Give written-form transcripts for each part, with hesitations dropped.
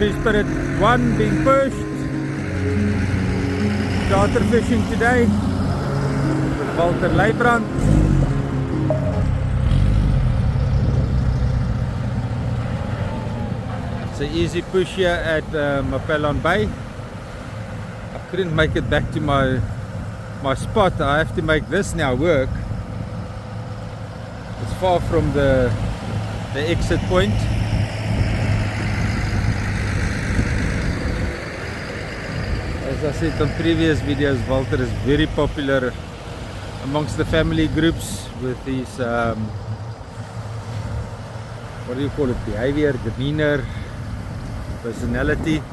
Free Spirit 1 being pushed. Charter fishing today with Walter Leibrand. It's an easy push here at Maphelane Bay. I couldn't make it back to my spot. I have to make this now work. It's far from the exit point. As I said on previous videos, Walter is very popular amongst the family groups with his what do you call it, behavior, demeanor, personality.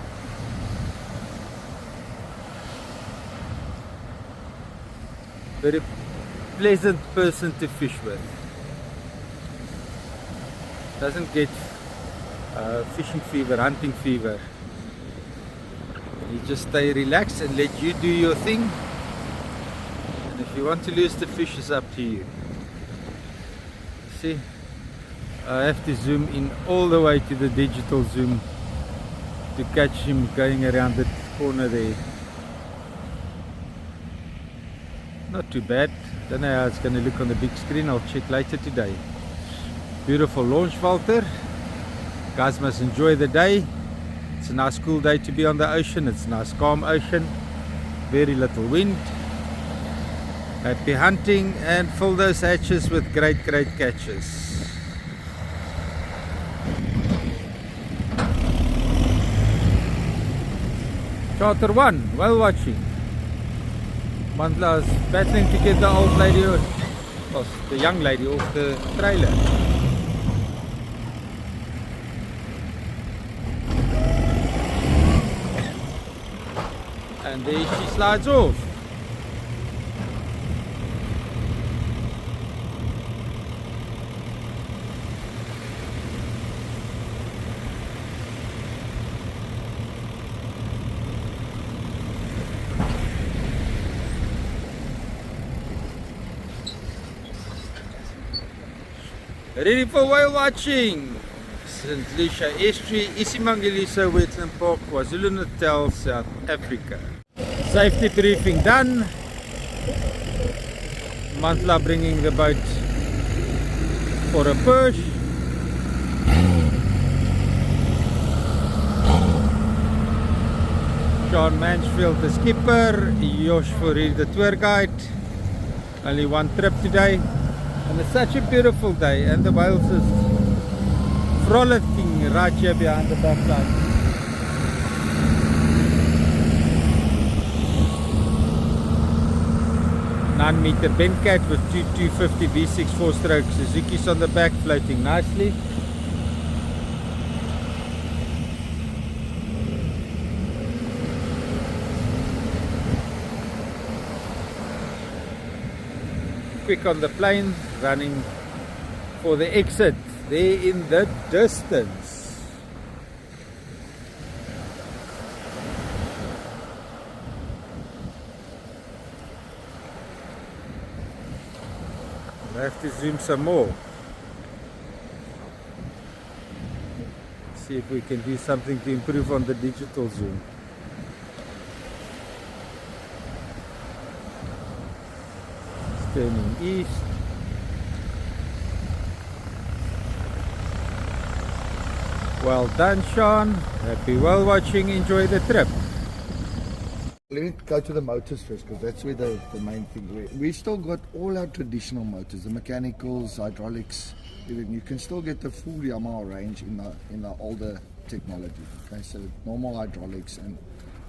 Very pleasant person to fish with. Doesn't get fishing fever, hunting fever. You just stay relaxed and let you do your thing. And if you want to lose the fish, it's up to you. See, I have to zoom in all the way to the digital zoom to catch him going around the corner there. Not too bad. Don't know how it's going to look on the big screen. I'll check later today. Beautiful launch, Walter. Guys must enjoy the day. It's a nice cool day to be on the ocean. It's a nice calm ocean. Very little wind. Happy hunting and fill those hatches with great catches. Charter 1, whale watching. Mantla is battling to get the old lady, the young lady off the trailer. And there she slides off. Ready for whale watching. St. Lucia Estuary, Isimangaliso Wetland Park, KwaZulu-Natal, South Africa. Safety briefing done. Mantla bringing the boat for a push. Sean Mansfield the skipper, Josh Fourie the tour guide. Only one trip today. And it's such a beautiful day, and the whales is frolicking right here behind the backside. 9-meter Benn cat with two 250 V6 4-stroke Suzuki's on the back, floating nicely. Quick on the plane, running for the exit there in the distance. I have to zoom some more. See if we can do something to improve on the digital zoom. It's turning east. Well done, Sean. Happy whale watching. Enjoy the trip. Let me go to the motors first, because that's where the main thing. We've still got all our traditional motors, the mechanicals, hydraulics. You can still get the full Yamaha range in the older technology. Okay, so normal hydraulics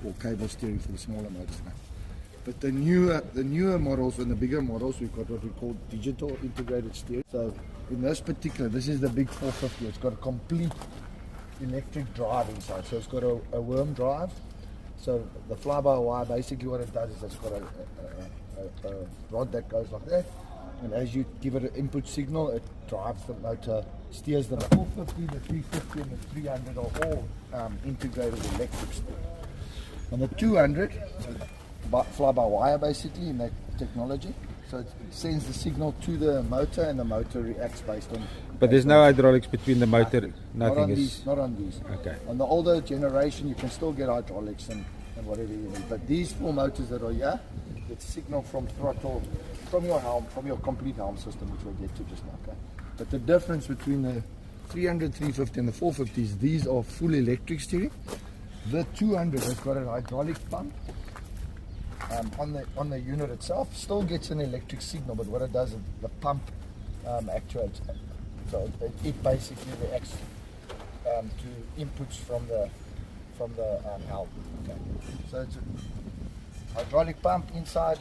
or cable steering for the smaller motors now. But the newer models and the bigger models, we've got what we call digital integrated steering. So in this particular, this is the big 450. It's got a complete electric drive inside. So it's got a worm drive. So the fly-by-wire, basically what it does is it's got a rod that goes like that, and as you give it an input signal, it drives the motor, steers the 450, the 350 and the 300 are all integrated electric steering. And the 200, fly-by-wire basically in that technology, so it sends the signal to the motor and the motor reacts based on But there's no hydraulics between the motor, Not nothing on is... these. Not on these. Okay. On the older generation, you can still get hydraulics and whatever you need. But these 4 motors that are here, it's signal from throttle, from your helm, from your complete helm system, which we'll get to just now. Okay. But the difference between the 300, 350 and the 450s, these are full electric steering. The 200 has got a hydraulic pump on the unit itself. Still gets an electric signal, but what it does is the pump actuates. So it basically reacts to inputs from the helm. Okay. So it's a hydraulic pump inside,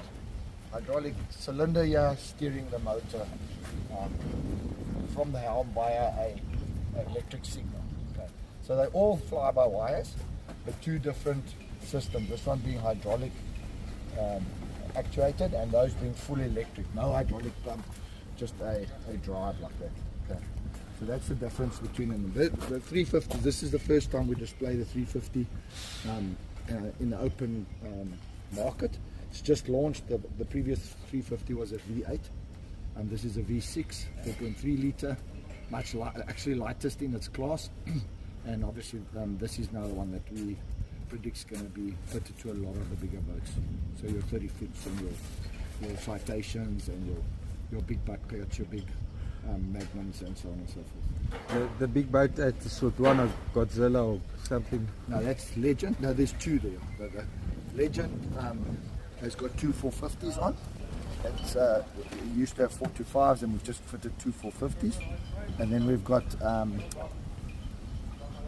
hydraulic cylinder here steering the motor from the helm via a electric signal. Okay. So they all fly by wires, but 2 different systems. This one being hydraulic actuated, and those being fully electric. No hydraulic pump, just a drive like that. Okay. So that's the difference between them. The 350, this is the first time we display the 350 in the open market. It's just launched. The previous 350 was a V8, and this is a V6, 4.3 litre, much actually lightest in its class. And obviously this is now the one that we predict is going to be fitted to a lot of the bigger boats. So your 30 foot from your citations and your big buckets, your big magnums and so on and so forth. The big boat at the Sotwana or Godzilla or something? No, that's Legend. No, there's 2 there. The Legend has got 2 450s on. It's used to have 425s, and we've just fitted 2 450s. And then we've got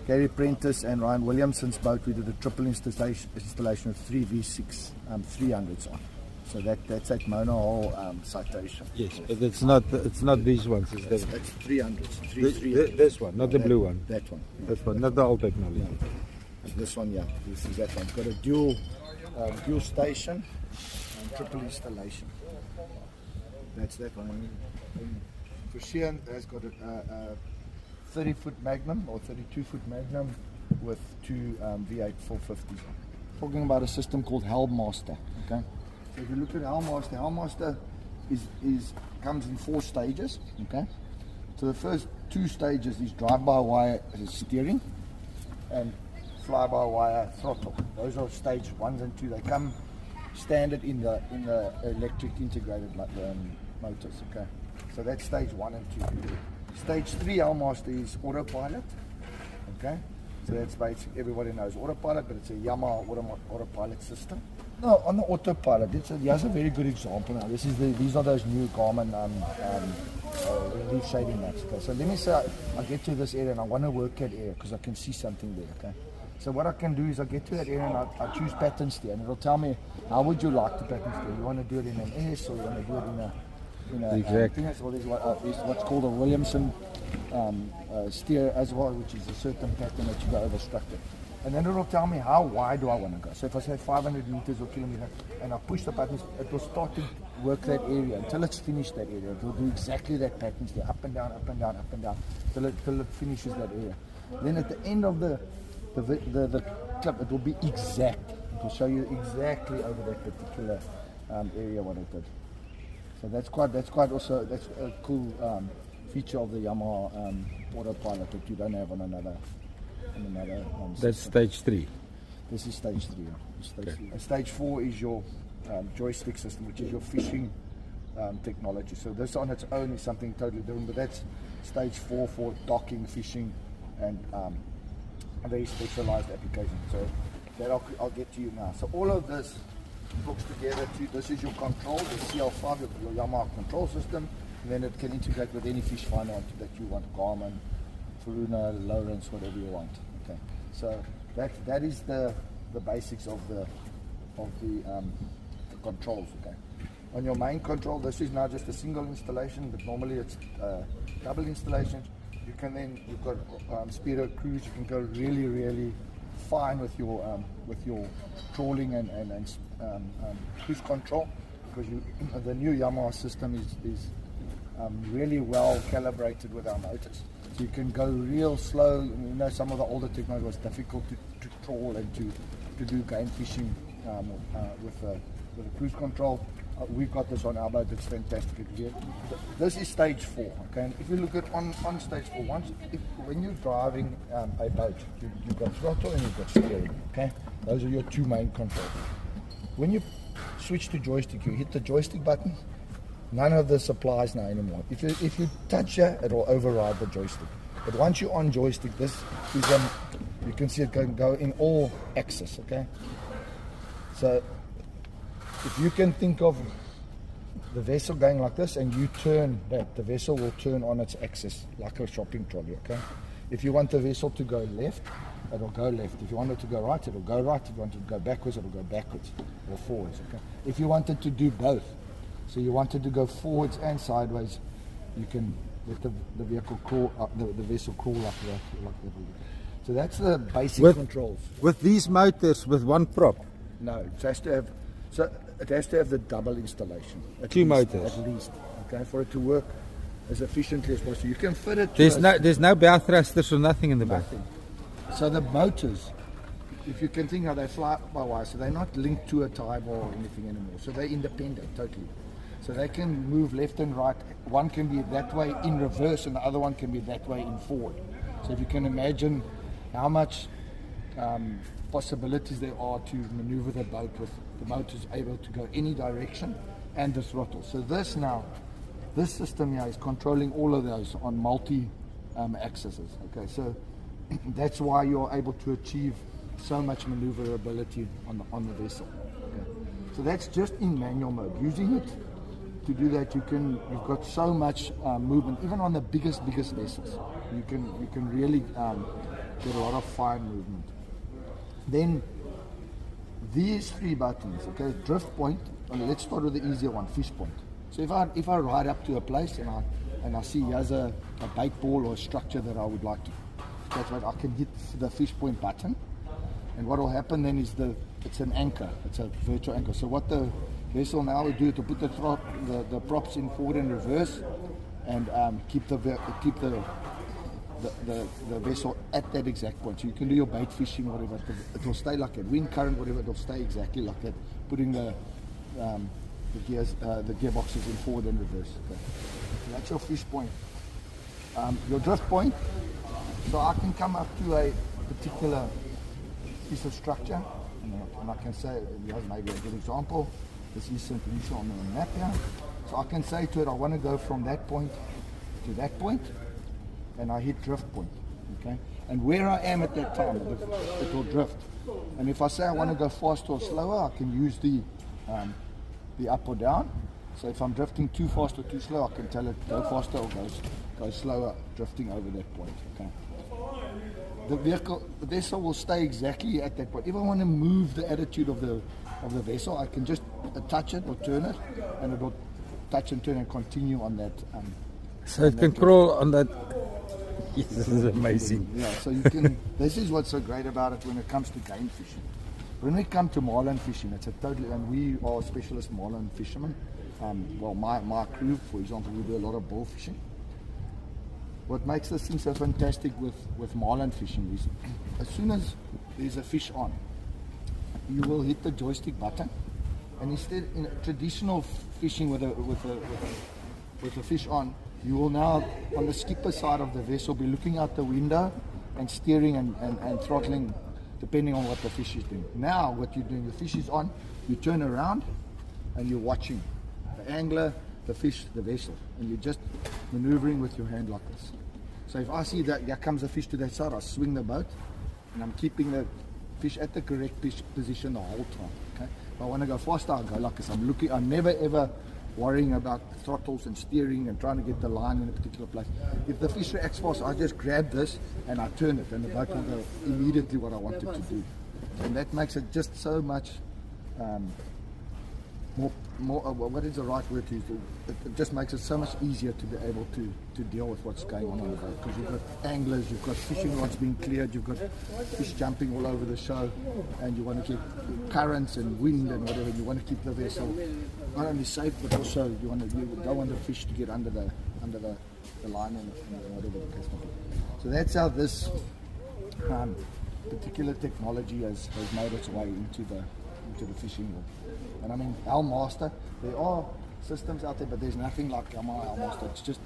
Gary Prentice and Ryan Williamson's boat. We did a triple installation of 3 V6 300s on. So that's at monohull citation. Yes, but it's not these ones. It's that's 300s. This one, not the blue one. That one. This one, not the old technology. And this one, yeah. This is that one. It's got a dual station and triple installation. That's that one. And Fushian has got a 30 foot Magnum or 32 foot Magnum with 2 V8 450s. Talking about a system called Helm Master. Okay. So if you look at Helm Master comes in 4 stages. Okay. So the first 2 stages is drive-by-wire steering and fly-by-wire throttle. Those are stage 1 and 2. They come standard in the electric integrated motors. Okay. So that's stage 1 and 2. Stage 3 Helm Master is autopilot. Okay. So that's basically, everybody knows autopilot, but it's a Yamaha autopilot system. No, on the autopilot, here's a very good example now. These are those new Garmin relief shading maps. Okay. So let me say I get to this area and I want to work that area because I can see something there. Okay. So what I can do is I get to that area and I choose pattern steer, and it'll tell me how would you like the pattern steer. You want to do it in an S or you want to do it in a exactly. There's what's called a Williamson steer as well, which is a certain pattern that you go over structure. And then it'll tell me how wide do I want to go. So if I say 500 meters or kilometer and I push the pattern, it will start to work that area until it's finished that area. It will do exactly that pattern steer, up and down, up and down, up and down, till it finishes that area. Then at the end of the clip, it will be exact. It will show you exactly over that particular area what it did. So that's a cool feature of the Yamaha autopilot that you don't have on another That's stage 3. This is stage 3. Stage, okay. 3. Stage 4 is your joystick system, which is your fishing technology. So this on its own is something totally different, but that's stage 4 for docking, fishing, and a very specialized application. So that I'll get to you now. So all of this hooks together to, this is your control, the CL5, your Yamaha control system, and then it can integrate with any fish finder that you want, Garmin, Faruna, Lawrence, whatever you want. Okay, so that is the basics of the controls. Okay, on your main control, this is now just a single installation, but normally it's double installation. You can then, you've got speedo cruise. You can go really fine with your trawling and cruise control, because the new Yamaha system is really well calibrated with our motors. So you can go real slow. You know, some of the older technology was difficult to trawl and to do game fishing with a cruise control. we've got this on our boat. It's fantastic. This is stage 4. Okay, and if you look at on stage 4, when you're driving a boat, you've got throttle and you've got steering. Okay, those are your two main controls. When you switch to joystick, you hit the joystick button. None of this applies now anymore. If you touch it, it will override the joystick. But once you're on joystick, this is you can see it go in all axes. Okay, so if you can think of the vessel going like this and you turn that, the vessel will turn on its axis like a shopping trolley. Okay, if you want the vessel to go left, it'll go left. If you want it to go right, it'll go right. If you want it to go backwards, it'll go backwards or forwards. Okay, if you wanted to do both, so you wanted to go forwards and sideways, you can let the vehicle crawl up, the vessel crawl up like that. So that's the basic controls. With these motors, with one prop? No, it has to have. So it has to have the double installation. Two motors. At least, okay, for it to work as efficiently as possible. You can fit it. There's no bow thrusters or nothing in the back. Nothing. So the motors, if you can think how they fly by wire, so they're not linked to a tie bar or anything anymore. So they're independent totally. So they can move left and right. One can be that way in reverse, and the other one can be that way in forward. So if you can imagine how much possibilities there are to maneuver the boat with the motors able to go any direction and the throttle. So this system here is controlling all of those on multi axes. Okay, so that's why you're able to achieve so much maneuverability on the vessel. Okay. So that's just in manual mode. Using it to do that, you've got so much movement, even on the biggest vessels. You can really get a lot of fine movement. Then these 3 buttons, okay, drift point. Let's start with the easier one, fish point. So if I ride up to a place and I see here's a bait ball or a structure that I would like to catch, I can hit the fish point button, and what will happen then is it's an anchor. It's a virtual anchor. So what the vessel now will do to put the props in forward and reverse, and keep the vessel at that exact point. So you can do your bait fishing or whatever. It will stay like that. Wind current, whatever, it will stay exactly like that. Putting the gearboxes in forward and reverse. Okay. So that's your fish point. Your drift point. So I can come up to a particular piece of structure, and I can say, here's maybe a good example. This is St. Lucia on the map here. So I can say to it, I want to go from that point to that point, and I hit drift point. Okay, and where I am at that time, it will drift. And if I say I want to go faster or slower, I can use the up or down. So if I'm drifting too fast or too slow, I can tell it go faster or go slower, drifting over that point. Okay. The vessel will stay exactly at that point. If I want to move the attitude of the vessel, I can just touch it or turn it, and it will touch and turn and continue on that. So it can crawl on that. Yes, this is amazing. Yeah, so you can. This is what's so great about it when it comes to game fishing. When we come to marlin fishing, it's a totally, and we are specialist marlin fishermen. Well, my crew, for example, we do a lot of bull fishing. What makes this thing so fantastic with marlin fishing is, as soon as there's a fish on, you will hit the joystick button, and instead in traditional fishing with a fish on, you will now on the skipper side of the vessel be looking out the window and steering and throttling depending on what the fish is doing. Now what you're doing, the fish is on, you turn around and you're watching the angler, the fish, the vessel, and you're just maneuvering with your hand like this. So if I see that there comes a fish to that side, I swing the boat and I'm keeping the fish at the correct position the whole time. Okay? If I want to go faster, I'll go like this. I'm never ever worrying about throttles and steering and trying to get the line in a particular place. If the fish reacts fast, I just grab this and I turn it, and the boat will go immediately what I want it to do. And that makes it just so much more what is the right word to use? It just makes it so much easier to be able to deal with what's going on the boat, because you've got anglers, you've got fishing rods being cleared, you've got fish jumping all over the show, and you want to keep currents and wind and whatever. You want to keep the vessel not only safe, but also you don't want the fish to get under the line and whatever the case may be. So that's how this particular technology has made its way into the fishing world. And I mean, Helm Master, there are systems out there, but there's nothing like Yamaha Helm Master. It's just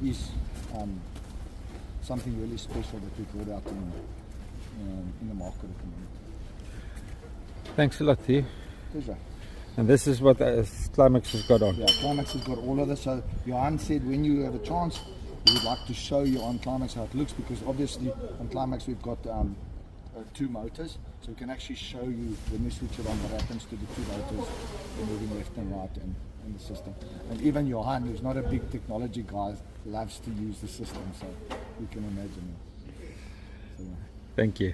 something really special that we brought out in the market at the moment. Thanks a lot, Theo. Pleasure. And this is what Climax has got on. Yeah, Climax has got all of this. So Johan said when you have a chance, we would like to show you on Climax how it looks, because obviously on Climax we've got 2 motors, so we can actually show you when you switch it on what happens to the 2 motors, moving left and right in the system. And even Johan, who's not a big technology guy, loves to use the system, so you can imagine it. So, Thank you.